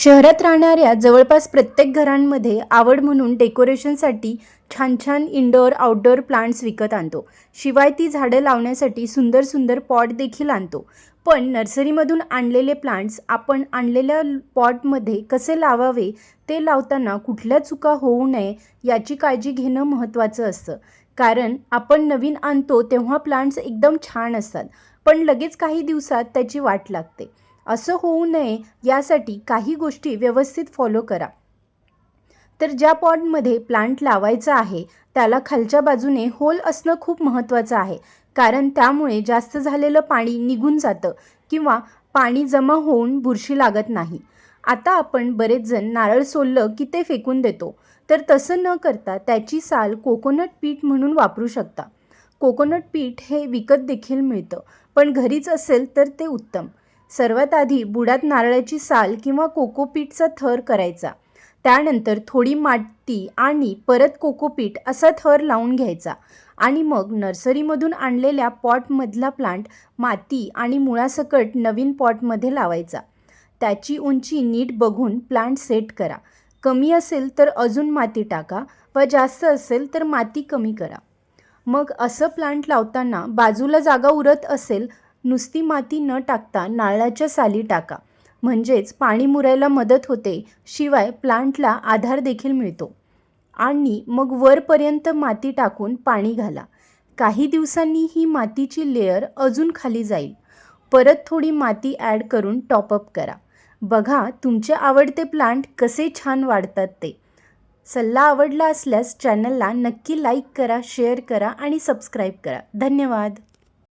शहरात राहणाऱ्या जवळपास प्रत्येक घरांमध्ये आवड म्हणून डेकोरेशनसाठी छान छान इनडोअर आउटडोअर प्लांट्स विकत आणतो. शिवाय ती झाडं लावण्यासाठी सुंदर सुंदर पॉट देखील आणतो. पण नर्सरीमधून आणलेले प्लांट्स आपण आणलेल्या पॉटमध्ये कसे लावावे, ते लावताना कुठल्या चुका होऊ नये याची काळजी घेणं महत्त्वाचं असतं. कारण आपण नवीन आणतो तेव्हा प्लांट्स एकदम छान असतात, पण लगेच काही दिवसात त्याची वाट लागते. असं होऊ नये यासाठी काही गोष्टी व्यवस्थित फॉलो करा. तर ज्या पॉटमध्ये प्लांट लावायचा आहे त्याला खालच्या बाजूने होल असणं खूप महत्त्वाचं आहे. कारण त्यामुळे जास्त झालेलं पाणी निघून जातं किंवा पाणी जमा होऊन बुरशी लागत नाही. आता आपण बरेच जण नारळ सोललं की ते फेकून देतो, तर तसं न करता त्याची साल कोकोनट पीठ म्हणून वापरू शकता. कोकोनट पीठ हे विकत देखील मिळतं, पण घरीच असेल तर ते उत्तम. सर्वात आधी बुडात नारळाची साल किंवा कोकोपीटचा थर करायचा. त्यानंतर थोडी माती आणि परत कोकोपीट असा थर लावून घ्यायचा आणि मग नर्सरीमधून आणलेल्या पॉटमधला प्लांट माती आणि मुळासकट नवीन पॉटमध्ये लावायचा. त्याची उंची नीट बघून प्लांट सेट करा. कमी असेल तर अजून माती टाका व जास्त असेल तर माती कमी करा. मग असं प्लांट लावताना बाजूला जागा उरत असेल, नुसती माती न टाकता नारळाच्या साली टाका. म्हणजेच पाणी मुरायला मदत होते, शिवाय प्लांटला आधार देखील मिळतो. आणि मग वरपर्यंत माती टाकून पाणी घाला. काही दिवसांनी ही मातीची लेयर अजून खाली जाईल. परत थोडी माती ॲड करून टॉपअप करा. बघा तुमचे आवडते प्लांट कसे छान वाढतात ते. सल्ला आवडला असल्यास चॅनलला नक्की लाईक करा, शेअर करा आणि सबस्क्राईब करा. धन्यवाद.